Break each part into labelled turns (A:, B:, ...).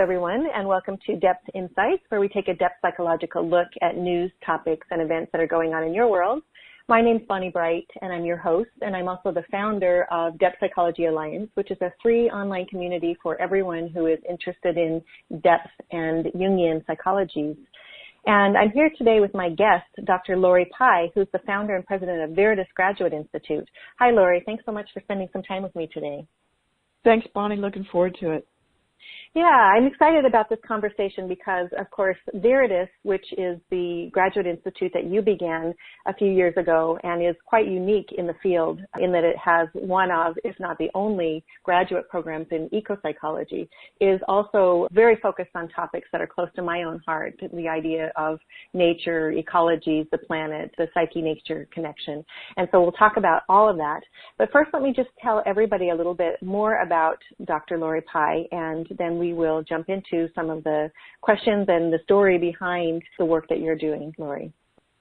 A: everyone, and welcome to Depth Insights, where we take a depth psychological look at news, topics, and events that are going on in your world. My name's Bonnie Bright, and I'm your host, and I'm also the founder of Depth Psychology Alliance, which is a free online community for everyone who is interested in depth and Jungian psychologies. And I'm here today with my guest, Dr. Lori Pai, who's the founder and president of Veritas Graduate Institute. Hi, Lori. Thanks so much for spending some time with me today.
B: Thanks, Bonnie. Looking forward to it.
A: Yeah, I'm excited about this conversation because, of course, Veritas, which is the graduate institute that you began a few years ago and is quite unique in the field in that it has one of, if not the only, graduate programs in ecopsychology, is also very focused on topics that are close to my own heart, the idea of nature, ecology, the planet, the psyche-nature connection. And so we'll talk about all of that. But first, let me just tell everybody a little bit more about Dr. Lori Pai, and then we will jump into some of the questions and the story behind the work that you're doing, Lori.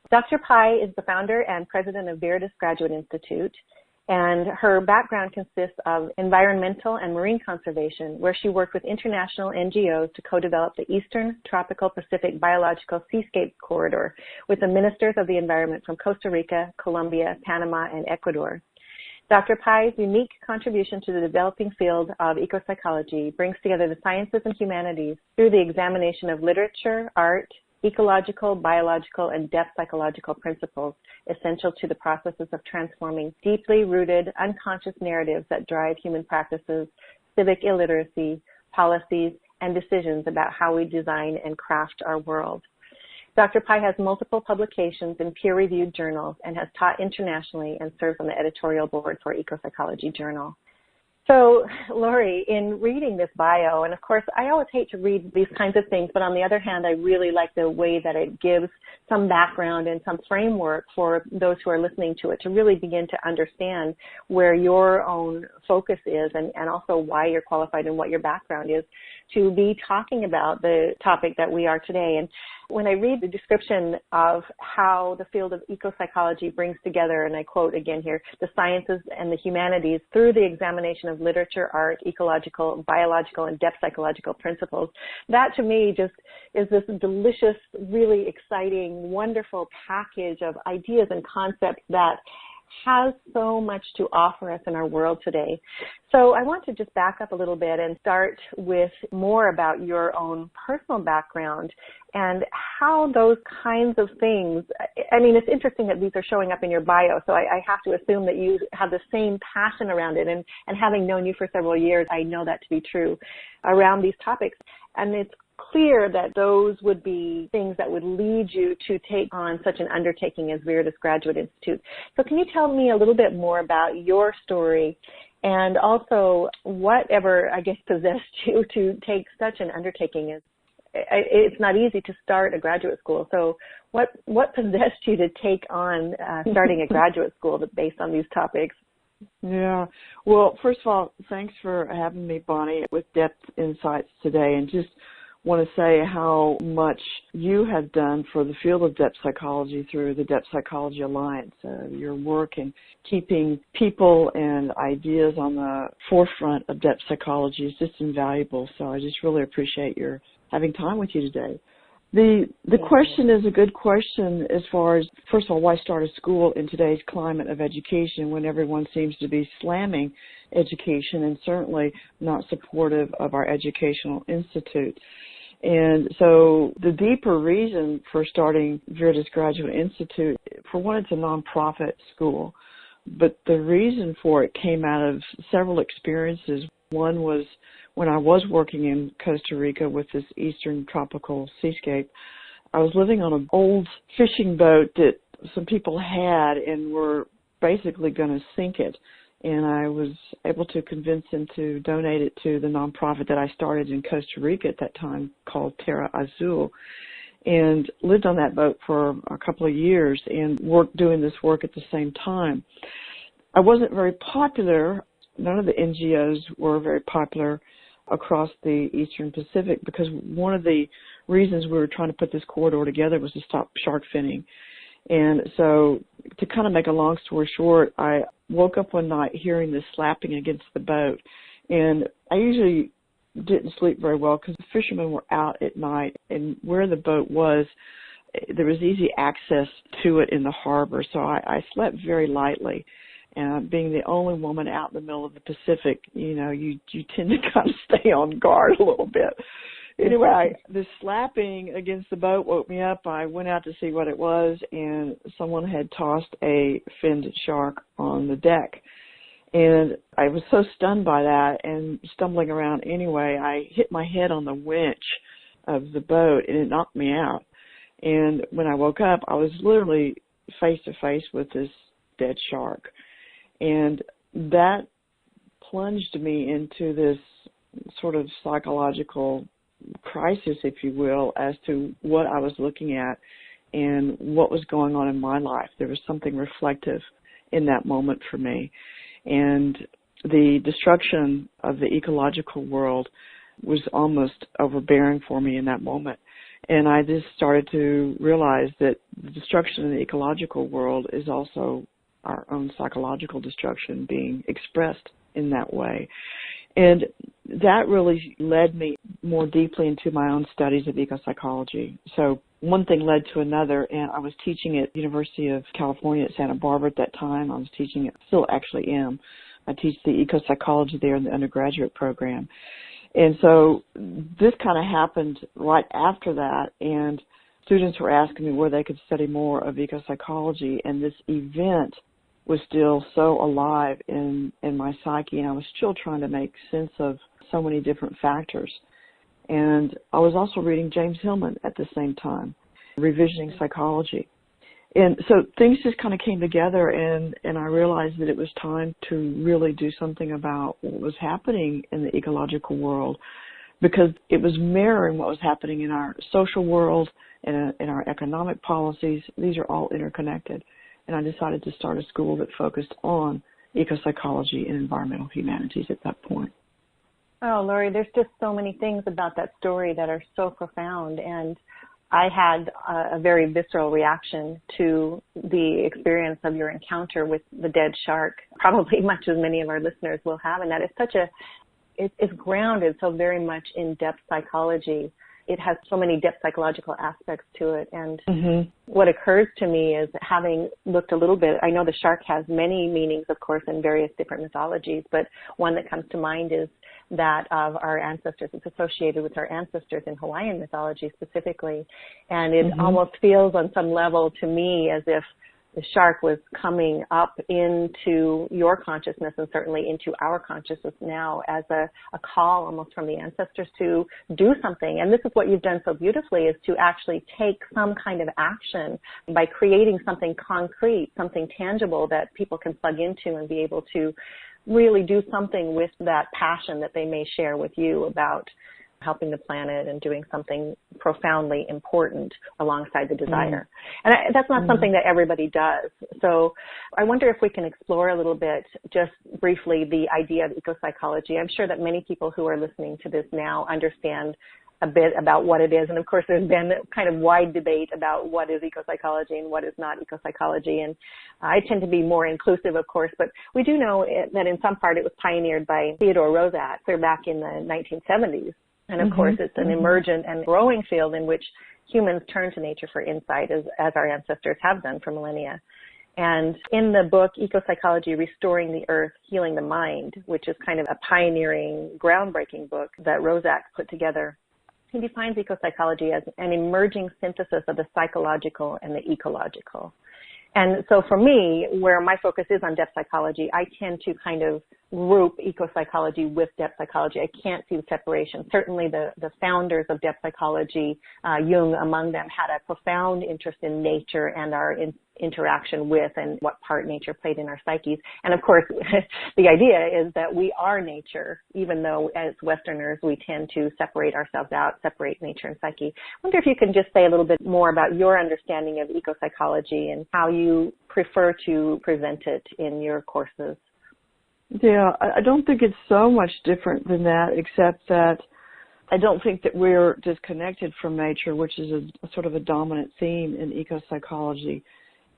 A: Dr. Pai is the founder and president of Veritas Graduate Institute, and her background consists of environmental and marine conservation, where she worked with international NGOs to co-develop the Eastern Tropical Pacific Biological Seascape Corridor with the ministers of the environment from Costa Rica, Colombia, Panama, and Ecuador. Dr. Pai's unique contribution to the developing field of ecopsychology brings together the sciences and humanities through the examination of literature, art, ecological, biological, and depth psychological principles essential to the processes of transforming deeply rooted, unconscious narratives that drive human practices, civic illiteracy, policies, and decisions about how we design and craft our world. Dr. Pai has multiple publications in peer-reviewed journals and has taught internationally and serves on the editorial board for Ecopsychology Journal. So, Lori, in reading this bio, and of course, I always hate to read these kinds of things, but on the other hand, I really like the way that it gives some background and some framework for those who are listening to it to really begin to understand where your own focus is and also why you're qualified and what your background is to be talking about the topic that we are today. And when I read the description of how the field of ecopsychology brings together, and I quote again here, the sciences and the humanities through the examination of literature, art, ecological, biological, and depth psychological principles, that to me just is this delicious, really exciting, wonderful package of ideas and concepts that has so much to offer us in our world today. So I want to just back up a little bit and start with more about your own personal background and how those kinds of things, I mean, it's interesting that these are showing up in your bio, so I have to assume that you have the same passion around it, and having known you for several years, I know that to be true around these topics. And it's clear that those would be things that would lead you to take on such an undertaking as Veritas Graduate Institute. So can you tell me a little bit more about your story and also whatever, I guess, possessed you to take such an undertaking? It's not easy to start a graduate school. So what possessed you to take on starting a graduate school based on these topics?
B: Yeah. Well, first of all, thanks for having me, Bonnie, with Depth Insights today, and just want to say how much you have done for the field of depth psychology through the Depth Psychology Alliance. Your work in keeping people and ideas on the forefront of depth psychology is just invaluable. So I just really appreciate your having time with you today. The question is a good question as far as, first of all, why start a school in today's climate of education when everyone seems to be slamming education and certainly not supportive of our educational institute. And so the deeper reason for starting Veritas Graduate Institute, for one, it's a nonprofit school, but the reason for it came out of several experiences. One was when I was working in Costa Rica with this Eastern Tropical Seascape. I was living on an old fishing boat that some people had and were basically going to sink it. And I was able to convince them to donate it to the nonprofit that I started in Costa Rica at that time called Terra Azul, and lived on that boat for a couple of years and worked doing this work at the same time. I wasn't very popular. None of the NGOs were very popular across the Eastern Pacific because one of the reasons we were trying to put this corridor together was to stop shark finning. And so to kind of make a long story short, I woke up one night hearing this slapping against the boat. And I usually didn't sleep very well because the fishermen were out at night, and where the boat was, there was easy access to it in the harbor, so I slept very lightly. And being the only woman out in the middle of the Pacific, you tend to kind of stay on guard a little bit. Anyway, the slapping against the boat woke me up. I went out to see what it was, and someone had tossed a finned shark on the deck. And I was so stunned by that and stumbling around anyway, I hit my head on the winch of the boat, and it knocked me out. And when I woke up, I was literally face to face with this dead shark. And that plunged me into this sort of psychological crisis, if you will, as to what I was looking at and what was going on in my life. There was something reflective in that moment for me. And the destruction of the ecological world was almost overbearing for me in that moment. And I just started to realize that the destruction of the ecological world is also our own psychological destruction being expressed in that way. And that really led me more deeply into my own studies of ecopsychology. So one thing led to another, and I was teaching at the University of California at Santa Barbara at that time. I was teaching, still actually am. I teach the ecopsychology there in the undergraduate program. And so this kind of happened right after that, and students were asking me where they could study more of ecopsychology, and this event was still so alive in my psyche, and I was still trying to make sense of so many different factors. And I was also reading James Hillman at the same time, revisioning psychology. And so things just kind of came together, and I realized that it was time to really do something about what was happening in the ecological world, because it was mirroring what was happening in our social world and in our economic policies. These are all interconnected. And I decided to start a school that focused on ecopsychology and environmental humanities at that point.
A: Oh, Lori, there's just so many things about that story that are so profound. And I had a very visceral reaction to the experience of your encounter with the dead shark, probably much as many of our listeners will have. And that is it's grounded so very much in depth psychology. It has so many depth psychological aspects to it. And what occurs to me is, having looked a little bit, I know the shark has many meanings, of course, in various different mythologies, but one that comes to mind is that of our ancestors. It's associated with our ancestors in Hawaiian mythology specifically. And it almost feels on some level to me as if the shark was coming up into your consciousness and certainly into our consciousness now as a call almost from the ancestors to do something. And this is what you've done so beautifully, is to actually take some kind of action by creating something concrete, something tangible that people can plug into and be able to really do something with that passion that they may share with you about helping the planet and doing something profoundly important alongside the desire. And that's not something that everybody does. So I wonder if we can explore a little bit, just briefly, the idea of ecopsychology. I'm sure that many people who are listening to this now understand a bit about what it is. And of course, there's been kind of wide debate about what is ecopsychology and what is not ecopsychology. And I tend to be more inclusive, of course, but we do know that in some part it was pioneered by Theodore Roszak clear back in the 1970s. And of course, it's an emergent and growing field in which humans turn to nature for insight, as our ancestors have done for millennia. And in the book, Ecopsychology, Restoring the Earth, Healing the Mind, which is kind of a pioneering, groundbreaking book that Roszak put together, he defines ecopsychology as an emerging synthesis of the psychological and the ecological. And so for me, where my focus is on depth psychology, I tend to kind of group ecopsychology with depth psychology. I can't see the separation. Certainly the founders of depth psychology, Jung among them, had a profound interest in nature and our interaction with and what part nature played in our psyches. And of course, the idea is that we are nature, even though as Westerners we tend to separate ourselves out, separate nature and psyche. I wonder if you can just say a little bit more about your understanding of ecopsychology and how you prefer to present it in your courses.
B: Yeah, I don't think it's so much different than that, except that I don't think that we're disconnected from nature, which is a sort of a dominant theme in ecopsychology.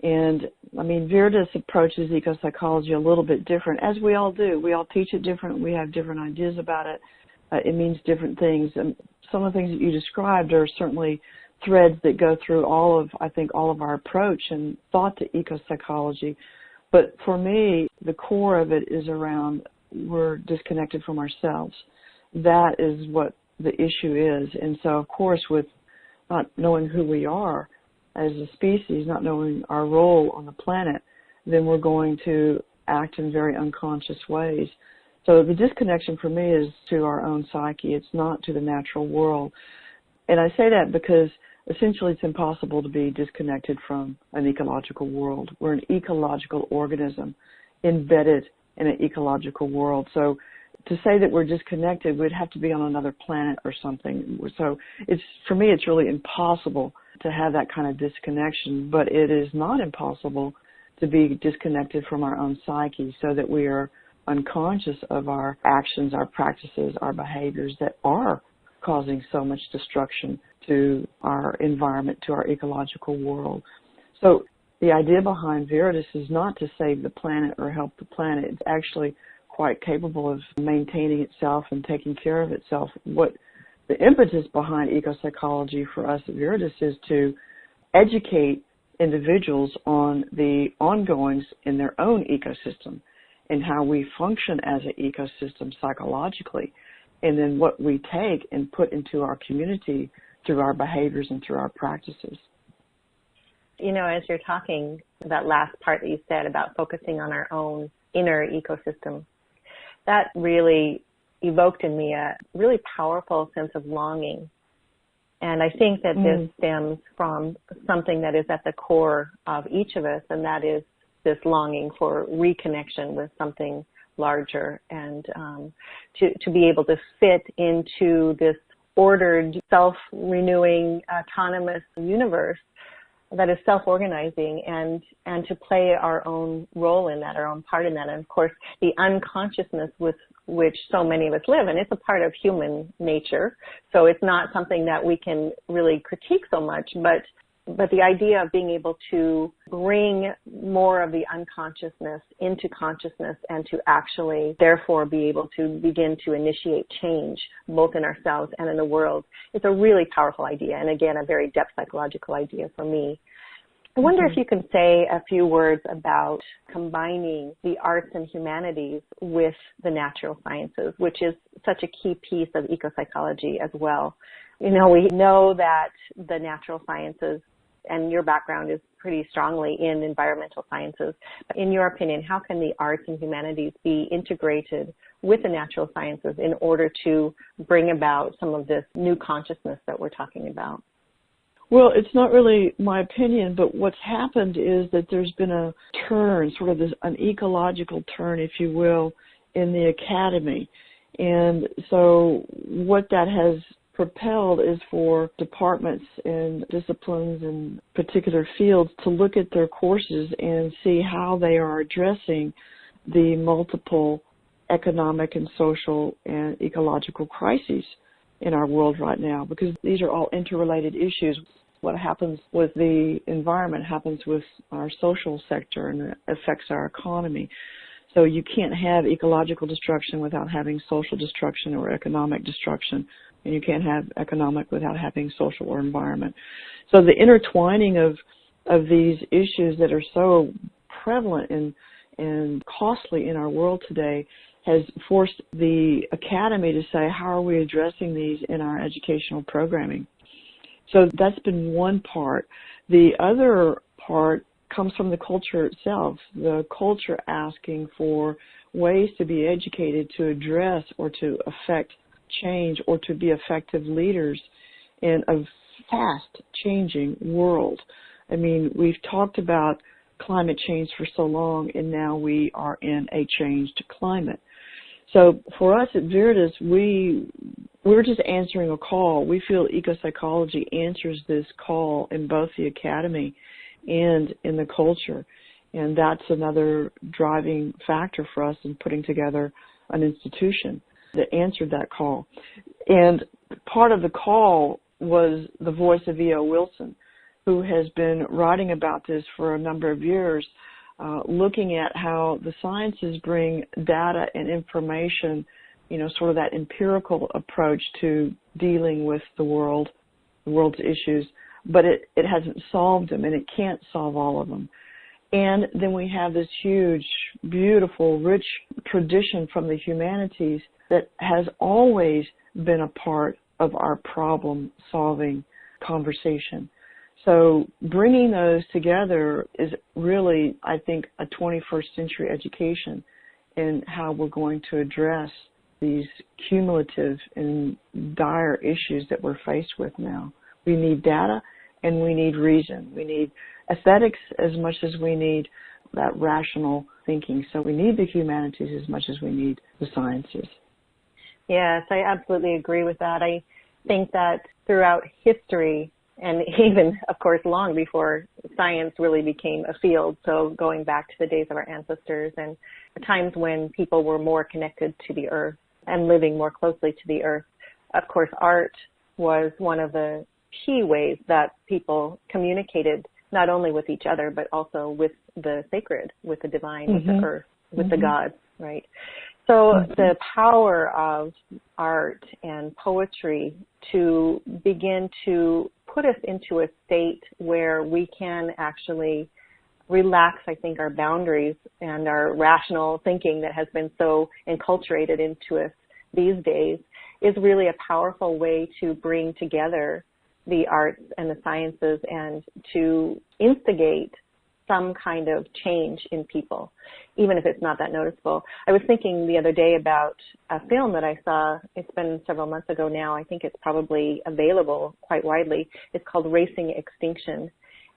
B: And, I mean, Virdis approaches ecopsychology a little bit different, as we all do. We all teach it different. We have different ideas about it. it means different things. And some of the things that you described are certainly threads that go through all of our approach and thought to ecopsychology. But for me, the core of it is around we're disconnected from ourselves. That is what the issue is. And so, of course, with not knowing who we are as a species, not knowing our role on the planet, then we're going to act in very unconscious ways. So the disconnection for me is to our own psyche. It's not to the natural world. And I say that because essentially it's impossible to be disconnected from an ecological world. We're an ecological organism embedded in an ecological world. So to say that we're disconnected, we'd have to be on another planet or something. So for me, it's really impossible to have that kind of disconnection, but it is not impossible to be disconnected from our own psyche so that we are unconscious of our actions, our practices, our behaviors that are causing so much destruction to our environment, to our ecological world. So the idea behind Veritas is not to save the planet or help the planet. It's actually quite capable of maintaining itself and taking care of itself. What the impetus behind ecopsychology for us at Veritas is to educate individuals on the ongoings in their own ecosystem and how we function as an ecosystem psychologically, and then what we take and put into our community through our behaviors and through our practices.
A: You know, as you're talking, that last part that you said about focusing on our own inner ecosystem, that really evoked in me a really powerful sense of longing. And I think that this stems from something that is at the core of each of us, and that is this longing for reconnection with something larger, and to be able to fit into this ordered, self-renewing, autonomous universe that is self-organizing, and to play our own role in that, our own part in that. And of course, the unconsciousness with which so many of us live, and it's a part of human nature, so it's not something that we can really critique so much, but the idea of being able to bring more of the unconsciousness into consciousness and to actually, therefore, be able to begin to initiate change both in ourselves and in the world, it's a really powerful idea, and again, a very depth psychological idea for me. I wonder if you can say a few words about combining the arts and humanities with the natural sciences, which is such a key piece of ecopsychology as well. You know, we know that the natural sciences, and your background is pretty strongly in environmental sciences. In your opinion, how can the arts and humanities be integrated with the natural sciences in order to bring about some of this new consciousness that we're talking about?
B: Well, it's not really my opinion, but what's happened is that there's been a turn, sort of an ecological turn, if you will, in the academy. And so what that has propelled is for departments and disciplines and particular fields to look at their courses and see how they are addressing the multiple economic and social and ecological crises in our world right now, because these are all interrelated issues. What happens with the environment happens with our social sector, and it affects our economy. So you can't have ecological destruction without having social destruction or economic destruction, and you can't have economic without having social or environment. So the intertwining of these issues that are so prevalent and costly in our world today has forced the academy to say, how are we addressing these in our educational programming? So that's been one part. The other part comes from the culture itself, the culture asking for ways to be educated to address or to affect change or to be effective leaders in a fast changing world. I mean, we've talked about climate change for so long, and now we are in a changed climate. So for us at Veritas, we're just answering a call. We feel ecopsychology answers this call in both the academy and in the culture. And that's another driving factor for us in putting together an institution that answered that call. And part of the call was the voice of E.O. Wilson, who has been writing about this for a number of years, looking at how the sciences bring data and information sort of that empirical approach to dealing with the world's issues, but it hasn't solved them, and it can't solve all of them. And then we have this huge, beautiful, rich tradition from the humanities that has always been a part of our problem-solving conversation. So bringing those together is really, I think, a 21st century education in how we're going to address these cumulative and dire issues that we're faced with now. We need data and we need reason. We need aesthetics as much as we need that rational thinking. So we need the humanities as much as we need the sciences.
A: Yes, I absolutely agree with that. I think that throughout history, and even, of course, long before science really became a field, so going back to the days of our ancestors and times when people were more connected to the earth and living more closely to the earth, of course, art was one of the key ways that people communicated not only with each other, but also with the sacred, with the divine, with the earth, with the gods, right? So the power of art and poetry to begin to put us into a state where we can actually relax, I think, our boundaries and our rational thinking that has been so enculturated into us these days is really a powerful way to bring together the arts and the sciences and to instigate some kind of change in people, even if it's not that noticeable. I was thinking the other day about a film that I saw. It's been several months ago now. I think it's probably available quite widely. It's called Racing Extinction,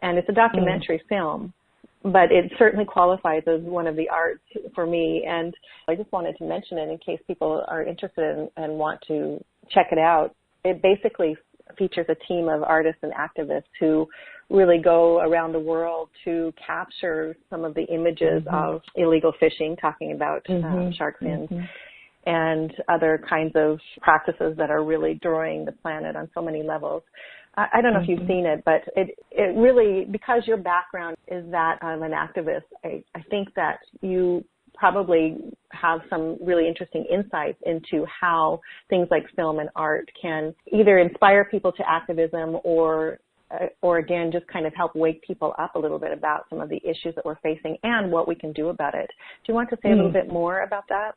A: and it's a documentary film, but it certainly qualifies as one of the arts for me, and I just wanted to mention it in case people are interested and want to check it out. It basically features a team of artists and activists who really go around the world to capture some of the images of illegal fishing, talking about shark fins, and other kinds of practices that are really destroying the planet on so many levels. I don't know if you've seen it, but it really, because your background is that of an activist, I think that you probably have some really interesting insights into how things like film and art can either inspire people to activism or again, just kind of help wake people up a little bit about some of the issues that we're facing and what we can do about it. Do you want to say a little bit more about that?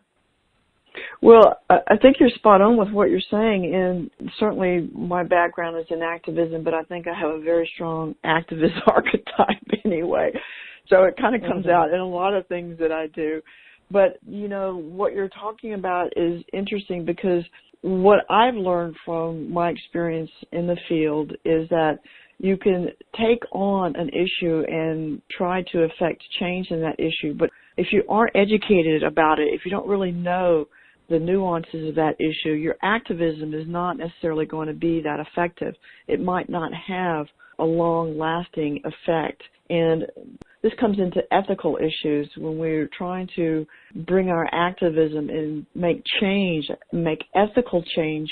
B: Well, I think you're spot on with what you're saying, and certainly my background is in activism, but I think I have a very strong activist archetype anyway. So it kind of comes out in a lot of things that I do. But, what you're talking about is interesting because what I've learned from my experience in the field is that you can take on an issue and try to affect change in that issue. But if you aren't educated about it, if you don't really know the nuances of that issue, your activism is not necessarily going to be that effective. It might not have a long-lasting effect. And this comes into ethical issues when we're trying to bring our activism and make change, make ethical change.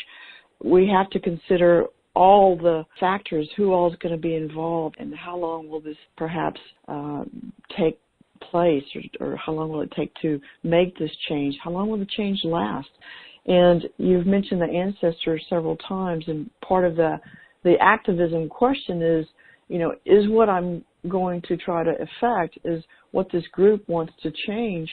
B: We have to consider all the factors, who all is going to be involved, and how long will this perhaps take place, or how long will it take to make this change? How long will the change last? And you've mentioned the ancestors several times, and part of the activism question is, is what I'm going to try to affect, is what this group wants to change,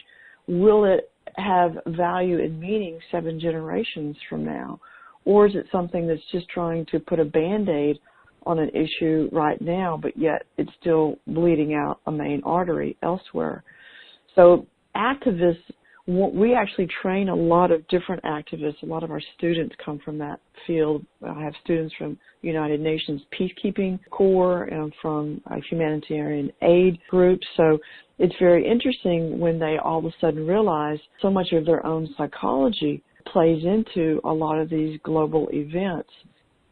B: will it have value and meaning 7 generations from now? Or is it something that's just trying to put a Band-Aid on an issue right now, but yet it's still bleeding out a main artery elsewhere? So activists, we actually train a lot of different activists. A lot of our students come from that field. I have students from United Nations Peacekeeping Corps and from humanitarian aid groups. So it's very interesting when they all of a sudden realize so much of their own psychology plays into a lot of these global events.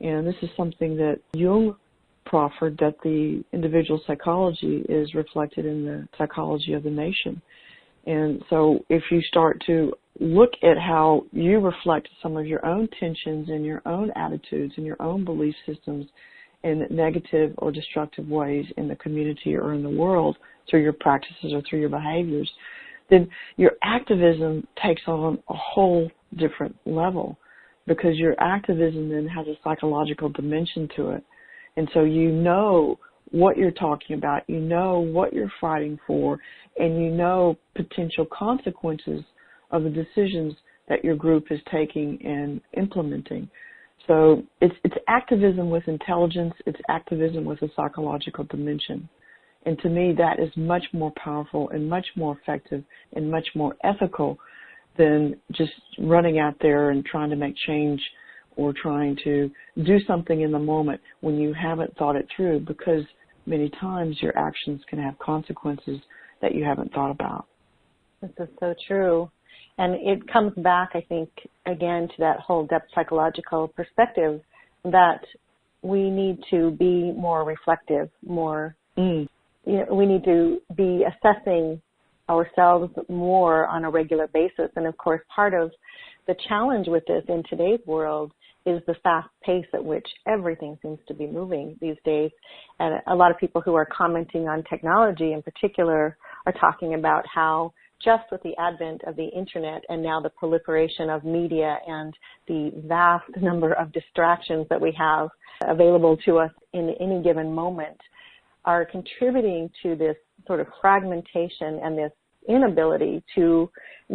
B: And this is something that Jung proffered, that the individual psychology is reflected in the psychology of the nation. And so if you start to look at how you reflect some of your own tensions and your own attitudes and your own belief systems in negative or destructive ways in the community or in the world through your practices or through your behaviors, then your activism takes on a whole different level, because your activism then has a psychological dimension to it. And so you know what you're talking about, you know what you're fighting for, and you know potential consequences of the decisions that your group is taking and implementing. So it's activism with intelligence, it's activism with a psychological dimension. And to me, that is much more powerful and much more effective and much more ethical than just running out there and trying to make change or trying to do something in the moment when you haven't thought it through, because many times your actions can have consequences that you haven't thought about.
A: This is so true. And it comes back, I think, again, to that whole depth psychological perspective that we need to be more reflective, more, we need to be assessing ourselves more on a regular basis. And of course, part of the challenge with this in today's world is the fast pace at which everything seems to be moving these days. And a lot of people who are commenting on technology in particular are talking about how just with the advent of the internet and now the proliferation of media and the vast number of distractions that we have available to us in any given moment are contributing to this sort of fragmentation and this inability to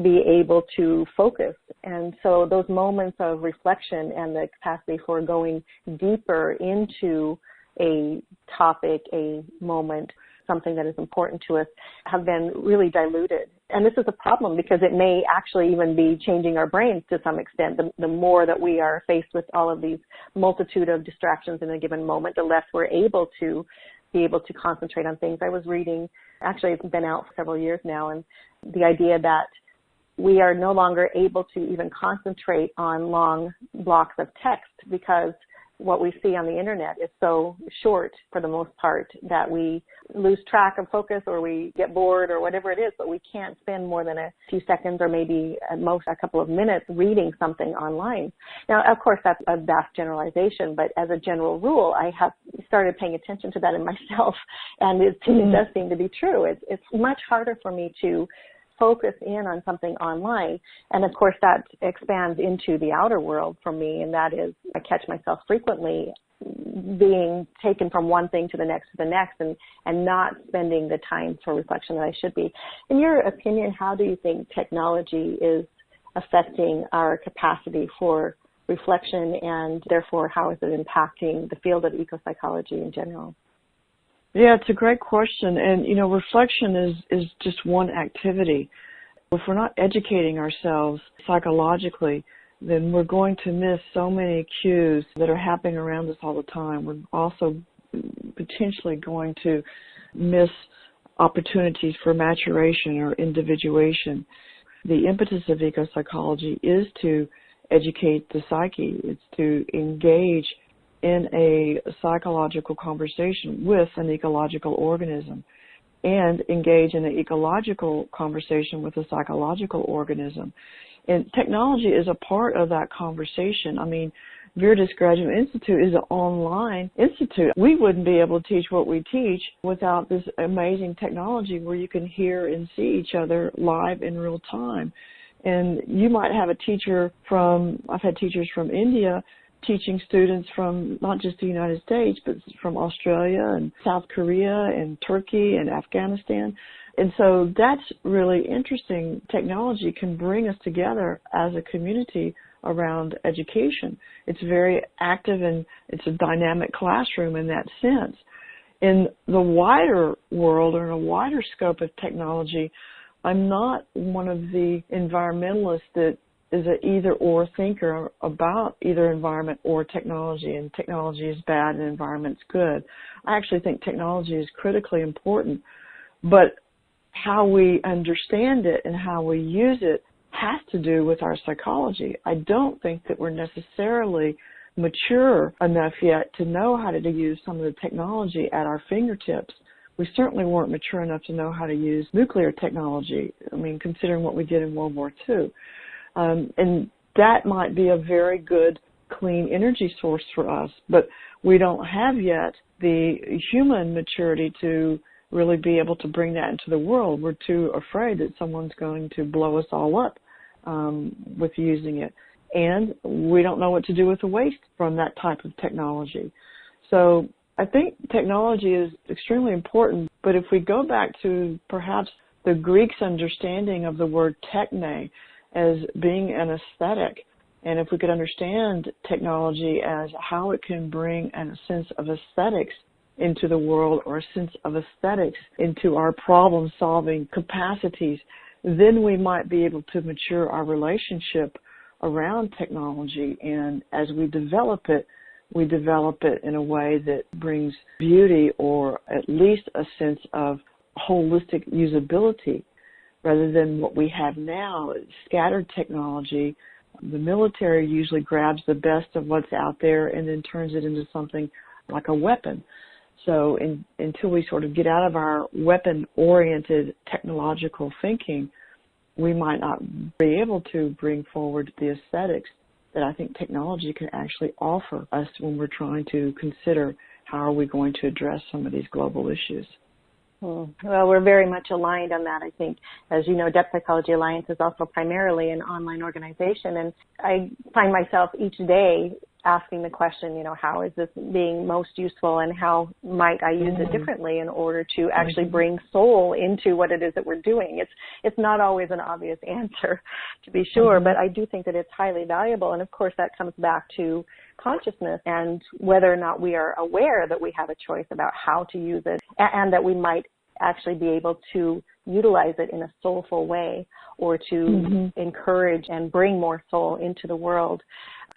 A: be able to focus. And so those moments of reflection and the capacity for going deeper into a topic, a moment, something that is important to us, have been really diluted. And this is a problem because it may actually even be changing our brains to some extent. The more that we are faced with all of these multitude of distractions in a given moment, the less we're able to be able to concentrate on things. I was reading, actually it's been out for several years now, and the idea that we are no longer able to even concentrate on long blocks of text because what we see on the internet is so short for the most part that we lose track of focus or we get bored or whatever it is, but we can't spend more than a few seconds or maybe at most a couple of minutes reading something online. Now, of course, that's a vast generalization, but as a general rule, I have started paying attention to that in myself, and it does seem to be true. It's much harder for me to focus in on something online. And of course that expands into the outer world for me, and that is I catch myself frequently being taken from one thing to the next and not spending the time for reflection that I should be. In your opinion, how do you think technology is affecting our capacity for reflection, and therefore how is it impacting the field of ecopsychology in general?
B: Yeah, it's a great question. And, reflection is just one activity. If we're not educating ourselves psychologically, then we're going to miss so many cues that are happening around us all the time. We're also potentially going to miss opportunities for maturation or individuation. The impetus of ecopsychology is to educate the psyche. It's to engage in a psychological conversation with an ecological organism and engage in an ecological conversation with a psychological organism. And technology is a part of that conversation. I mean, Viridis Graduate Institute is an online institute. We wouldn't be able to teach what we teach without this amazing technology where you can hear and see each other live in real time. And you might have a teacher I've had teachers from India teaching students from not just the United States, but from Australia and South Korea and Turkey and Afghanistan. And so that's really interesting. Technology can bring us together as a community around education. It's very active and it's a dynamic classroom in that sense. In the wider world or in a wider scope of technology, I'm not one of the environmentalists that is an either-or thinker about either environment or technology, and technology is bad and environment's good. I actually think technology is critically important, but how we understand it and how we use it has to do with our psychology. I don't think that we're necessarily mature enough yet to know how to use some of the technology at our fingertips. We certainly weren't mature enough to know how to use nuclear technology, considering what we did in World War II. And that might be a very good, clean energy source for us, but we don't have yet the human maturity to really be able to bring that into the world. We're too afraid that someone's going to blow us all up with using it. And we don't know what to do with the waste from that type of technology. So I think technology is extremely important, but if we go back to perhaps the Greeks' understanding of the word techne as being an aesthetic, and if we could understand technology as how it can bring a sense of aesthetics into the world, or a sense of aesthetics into our problem-solving capacities, then we might be able to mature our relationship around technology. And as we develop it in a way that brings beauty, or at least a sense of holistic usability, rather than what we have now, scattered technology. The military usually grabs the best of what's out there and then turns it into something like a weapon. So until we sort of get out of our weapon-oriented technological thinking, we might not be able to bring forward the aesthetics that I think technology can actually offer us when we're trying to consider how are we going to address some of these global issues.
A: Well, we're very much aligned on that. I think, as you know, Depth Psychology Alliance is also primarily an online organization, and I find myself each day asking the question, you know, how is this being most useful, and how might I use it differently in order to actually bring soul into what it is that we're doing? It's not always an obvious answer, to be sure, but I do think that it's highly valuable, and of course that comes back to consciousness and whether or not we are aware that we have a choice about how to use it, and that we might actually be able to utilize it in a soulful way, or to encourage and bring more soul into the world.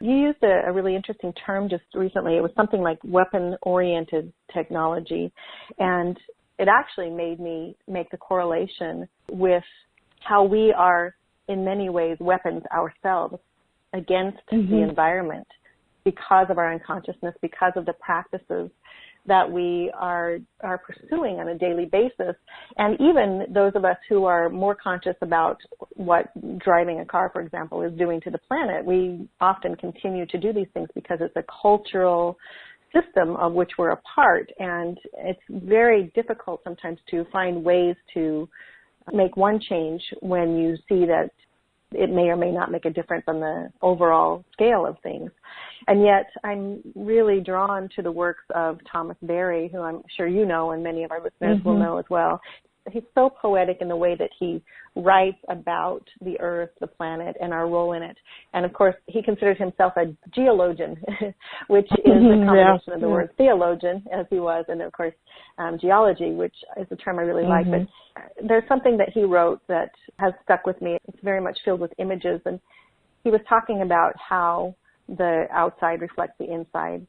A: You used a really interesting term just recently. It was something like weapon-oriented technology, and it actually made me make the correlation with how we are in many ways weapons ourselves against the environment because of our unconsciousness, because of the practices that we are pursuing on a daily basis. And even those of us who are more conscious about what driving a car, for example, is doing to the planet, we often continue to do these things because it's a cultural system of which we're a part. And it's very difficult sometimes to find ways to make one change when you see that it may or may not make a difference on the overall scale of things. And yet I'm really drawn to the works of Thomas Berry, who I'm sure you know and many of our listeners will know as well. He's so poetic in the way that he writes about the earth, the planet, and our role in it. And of course, he considers himself a geologian, which is a combination of the word theologian, as he was, and of course, geology, which is a term I really like. But there's something that he wrote that has stuck with me. It's very much filled with images. And he was talking about how the outside reflects the inside.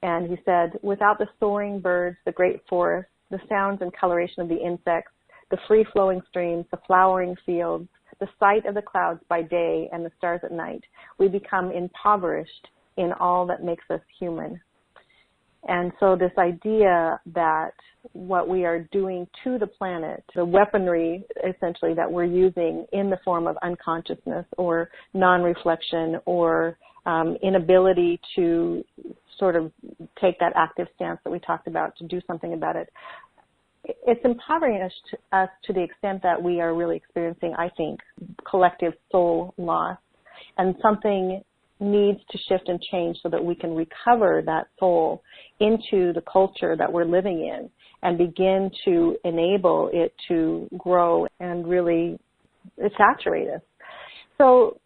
A: And he said, without the soaring birds, the great forest, the sounds and coloration of the insects, the free-flowing streams, the flowering fields, the sight of the clouds by day and the stars at night, we become impoverished in all that makes us human. And so this idea that what we are doing to the planet, the weaponry essentially that we're using in the form of unconsciousness or non-reflection or inability to sort of take that active stance that we talked about to do something about it, it's impoverished us to the extent that we are really experiencing, I think, collective soul loss. And something needs to shift and change so that we can recover that soul into the culture that we're living in and begin to enable it to grow and really saturate us. So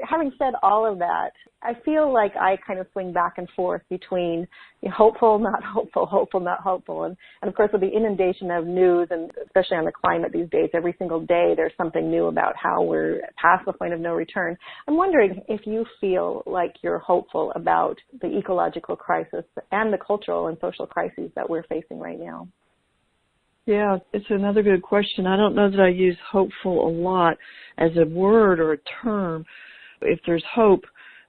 A: having said all of that, I feel like I kind of swing back and forth between hopeful, not hopeful, hopeful, not hopeful. And of course, with the inundation of news, and especially on the climate these days, every single day there's something new about how we're past the point of no return. I'm wondering if you feel like you're hopeful about the ecological crisis and the cultural and social crises that we're facing right now.
B: Yeah, it's another good question. I don't know that I use hopeful a lot as a word or a term. If there's hope,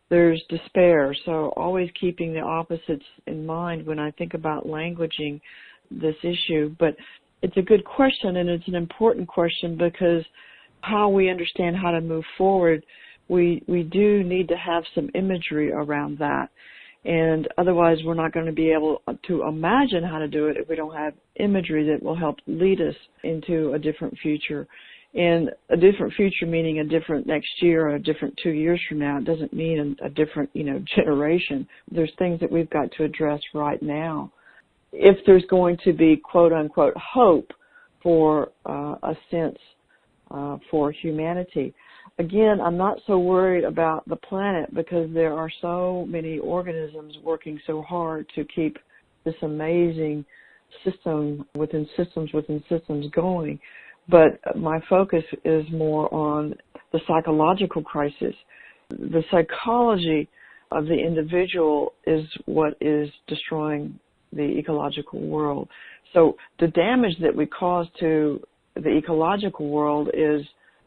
B: there's despair. So always keeping the opposites in mind when I think about languaging this issue. But it's a good question, and it's an important question because how we understand how to move forward, we do need to have some imagery around that. And otherwise, we're not going to be able to imagine how to do it if we don't have imagery that will help lead us into a different future. And a different future meaning a different next year or a different 2 years from now. It doesn't mean a different, generation. There's things that we've got to address right now. If there's going to be, quote unquote, hope for a sense for humanity. Again, I'm not so worried about the planet because there are so many organisms working so hard to keep this amazing system within systems going. But my focus is more on the psychological crisis. The psychology of the individual is what is destroying the ecological world. So the damage that we cause to the ecological world is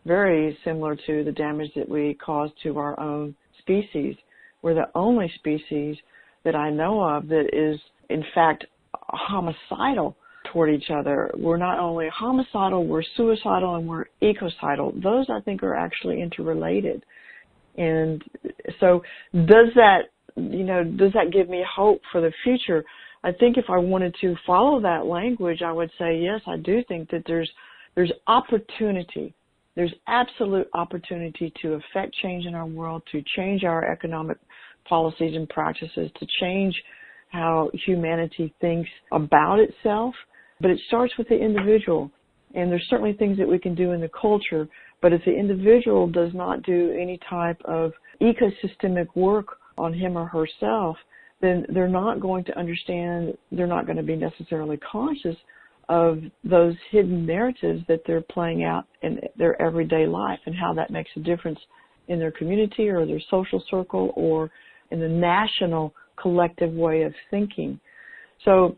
B: very similar to the damage that we cause to our own species. We're the only species that I know of that is, in fact, homicidal toward each other. We're not only homicidal, we're suicidal, and we're ecocidal. Those, I think, are actually interrelated. And so does that give me hope for the future? I think if I wanted to follow that language, I would say, yes, I do think that there's opportunity. There's absolute opportunity to affect change in our world, to change our economic policies and practices, to change how humanity thinks about itself. But it starts with the individual. And there's certainly things that we can do in the culture, but if the individual does not do any type of ecosystemic work on him or herself, then they're not going to understand, they're not going to be necessarily conscious of those hidden narratives that they're playing out in their everyday life and how that makes a difference in their community or their social circle or in the national collective way of thinking. So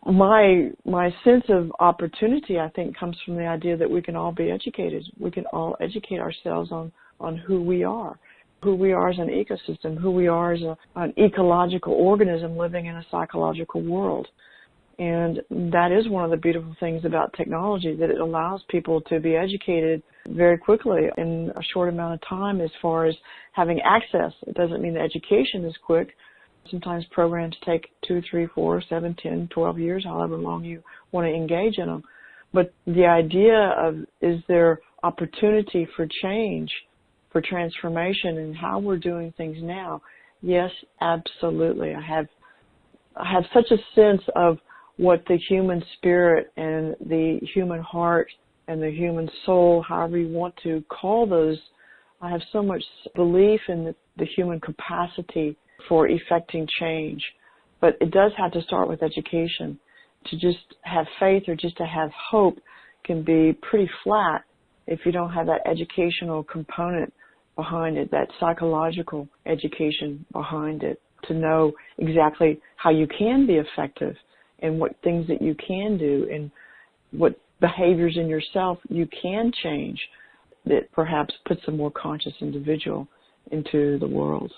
B: my sense of opportunity, I think, comes from the idea that we can all be educated. We can all educate ourselves on who we are as an ecosystem, who we are as an ecological organism living in a psychological world. And that is one of the beautiful things about technology, that it allows people to be educated very quickly in a short amount of time as far as having access. It doesn't mean the education is quick. Sometimes programs take 2, 3, 4, 7, 10, 12 years, however long you want to engage in them. But the idea of, is there opportunity for change, for transformation in how we're doing things now? Yes, absolutely. I have such a sense of what the human spirit and the human heart and the human soul, however you want to call those, I have so much belief in the human capacity for effecting change. But it does have to start with education. To just have faith or just to have hope can be pretty flat if you don't have that educational component behind it, that psychological education behind it, to know exactly how you can be effective and what things that you can do and what behaviors in yourself you can change that perhaps puts a more conscious individual into the world.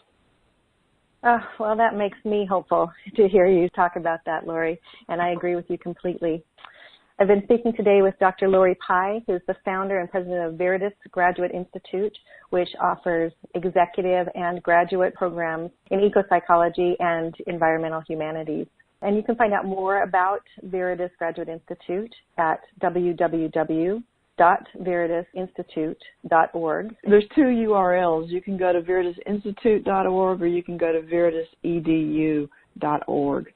A: Well, that makes me hopeful to hear you talk about that, Lori, and I agree with you completely. I've been speaking today with Dr. Lori Pai, who's the founder and president of Veritas Graduate Institute, which offers executive and graduate programs in ecopsychology and environmental humanities. And you can find out more about Veritas Graduate Institute at www.veritasinstitute.org.
B: There's 2 URLs. You can go to veritasinstitute.org or you can go to veritasedu.org.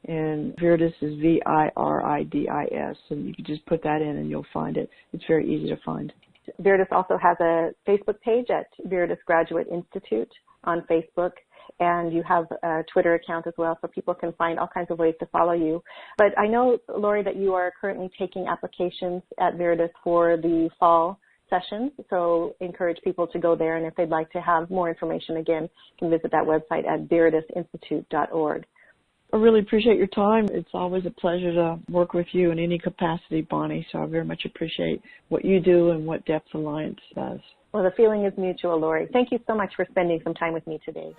B: And Veritas is VIRIDIS, and you can just put that in and you'll find it. It's very easy to find.
A: Veritas also has a Facebook page at Veritas Graduate Institute on Facebook, and you have a Twitter account as well, so people can find all kinds of ways to follow you. But I know, Lori, that you are currently taking applications at Veritas for the fall sessions, so encourage people to go there, and if they'd like to have more information, again, you can visit that website at veritasinstitute.org.
B: I really appreciate your time. It's always a pleasure to work with you in any capacity, Bonnie, so I very much appreciate what you do and what Depth Alliance does.
A: Well, the feeling is mutual, Lori. Thank you so much for spending some time with me today.